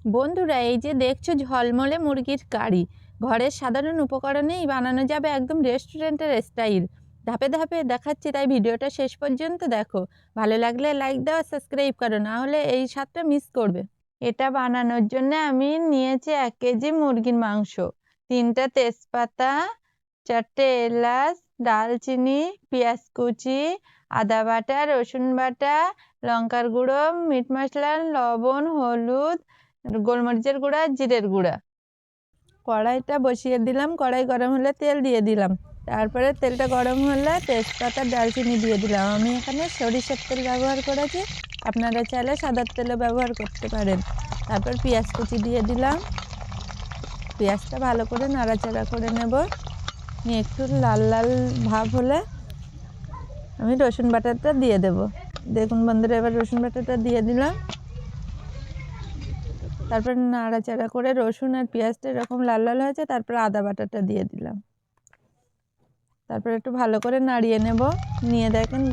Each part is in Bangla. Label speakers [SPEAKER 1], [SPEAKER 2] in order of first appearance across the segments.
[SPEAKER 1] বন্ধুরা, এই যে দেখছো ঝলমলে মুরগির কারি, ঘরের সাধারণ উপকরণেই বানানো যাবে একদম রেস্টুরেন্টের স্টাইল। ধাপে ধাপে দেখাচ্ছি, তাই ভিডিওটা শেষ পর্যন্ত দেখো। ভালো লাগলে লাইক দাও, সাবস্ক্রাইব করো, না হলে এই স্বাদটা মিস করবে। এটা বানানোর জন্য আমি নিয়েছি 1 কেজি মুরগির মাংস, 3টা তেজপাতা, 4টে এলাচ, দারচিনি, পেঁয়াজ কুচি, আদা বাটা, রসুন বাটা, লঙ্কার গুঁড়ো, মিট মশলা, লবণ, হলুদ, গোলমরিচের গুঁড়া, জিরের গুঁড়া। কড়াইটা বসিয়ে দিলাম, কড়াই গরম হলে তেল দিয়ে দিলাম। তারপরে তেলটা গরম হলে তেজপাতা, দারচিনি দিয়ে দিলাম। আমি এখানে সরিষার তেল ব্যবহার করেছি, আপনারা চাইলে সাদার তেলও ব্যবহার করতে পারেন। তারপর পেঁয়াজ কুচি দিয়ে দিলাম। পেঁয়াজটা ভালো করে নাড়াচাড়া করে নেব, নিয়ে একটু লাল লাল ভাব হলে আমি রসুন বাটাটা দিয়ে দেব। দেখুন বন্ধুরা, এবার রসুন বাটাটা দিয়ে দিলাম। তারপর নাড়াচাড়া করে রসুন আর পেঁয়াজটা এরকম লাল লাল হয়েছে, তারপর আদা বাটাটা দিয়ে দিলাম। তারপর একটু ভালো করে নাড়িয়ে নেব, নিয়ে দেখেন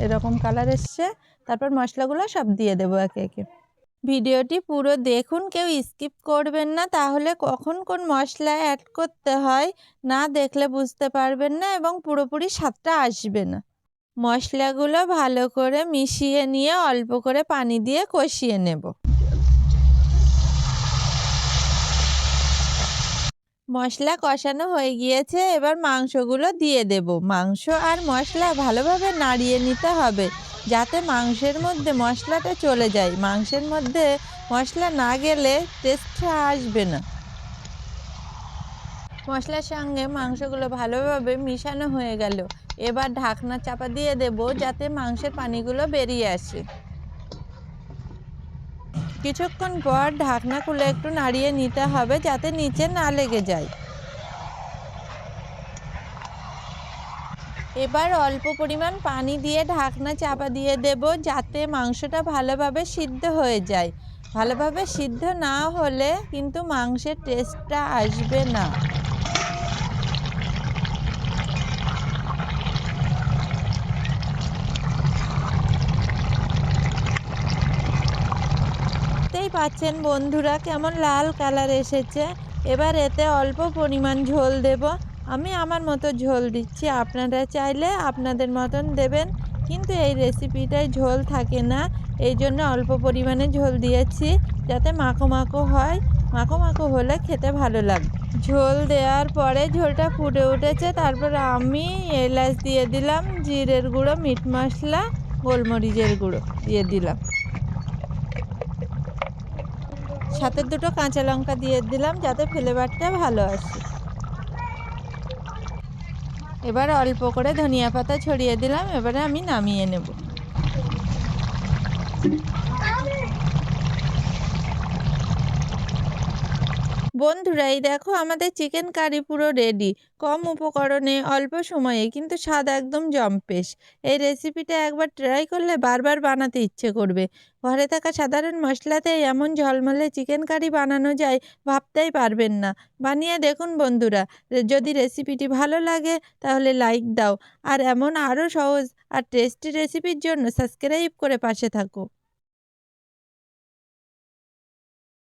[SPEAKER 1] এরকম কালার এসছে। তারপর মশলাগুলো সব দিয়ে দেবো একে একে। ভিডিওটি পুরো দেখুন, কেউ স্কিপ করবেন না, তাহলে কখন কোন মশলা অ্যাড করতে হয় না দেখলে বুঝতে পারবেন না এবং পুরোপুরি স্বাদটা আসবে না। মশলাগুলো ভালো করে মিশিয়ে নিয়ে অল্প করে পানি দিয়ে কষিয়ে নেব। মশলা কষানো হয়ে গিয়েছে, এবার মাংসগুলো দিয়ে দেব। মাংস আর মশলা ভালোভাবে নাড়িয়ে নিতে হবে, যাতে মাংসের মধ্যে মশলাটা চলে যায়। মাংসের মধ্যে মশলা না গেলে টেস্টটা আসবে না। মশলার সঙ্গে মাংসগুলো ভালোভাবে মিশানো হয়ে গেল, এবার ঢাকনা চাপা দিয়ে দেব, যাতে মাংসের পানিগুলো বেরিয়ে আসে। কিছুক্ষণ পর ঢাকনা খুলে একটু নাড়িয়ে নিতে হবে, যাতে নিচে না লেগে যায়। এবার অল্প পরিমাণ পানি দিয়ে ঢাকনা চাপা দিয়ে দেব, যাতে মাংসটা ভালোভাবে সিদ্ধ হয়ে যায়। ভালোভাবে সিদ্ধ না হলে কিন্তু মাংসের টেস্টটা আসবে না। দেখতেই পাচ্ছেন বন্ধুরা, কেমন লাল কালার এসেছে। এবার এতে অল্প পরিমাণ ঝোল দেব। আমি আমার মতো ঝোল দিচ্ছি, আপনারা চাইলে আপনাদের মতন দেবেন, কিন্তু এই রেসিপিটায় ঝোল থাকে না, এই জন্য অল্প পরিমাণে ঝোল দিয়েছি, যাতে মাখো মাখো হয়। মাখো মাখো হলে খেতে ভালো লাগবে। ঝোল দেওয়ার পরে ঝোলটা ফুটে উঠেছে, তারপর আমি এলাচ দিয়ে দিলাম, জিরের গুঁড়ো, মিট মশলা, গোলমরিচের গুঁড়ো দিয়ে দিলাম, সাথে 2টো কাঁচা লঙ্কা দিয়ে দিলাম, যাতে ফ্লেভারটা ভালো আসে। এবার অল্প করে ধনিয়া পাতা ছড়িয়ে দিলাম, এবারে আমি নামিয়ে নেব। বন্ধুরা, এই দেখো আমাদের চিকেন কারি পুরো রেডি। কম উপকরণে অল্প সময়ে, কিন্তু স্বাদ একদম জম্পেশ। এই রেসিপিটা একবার ট্রাই করলে বারবার বানাতে ইচ্ছে করবে। ঘরে থাকা সাধারণ মশলাতেই এমন ঝলমলে চিকেন কারি বানানো যায়, ভাবতেই পারবেন না। বানিয়ে দেখুন বন্ধুরা। যদি রেসিপিটি ভালো লাগে তাহলে লাইক দাও, আর এমন আরও সহজ আর টেস্টি রেসিপির জন্য সাবস্ক্রাইব করে পাশে থাকো।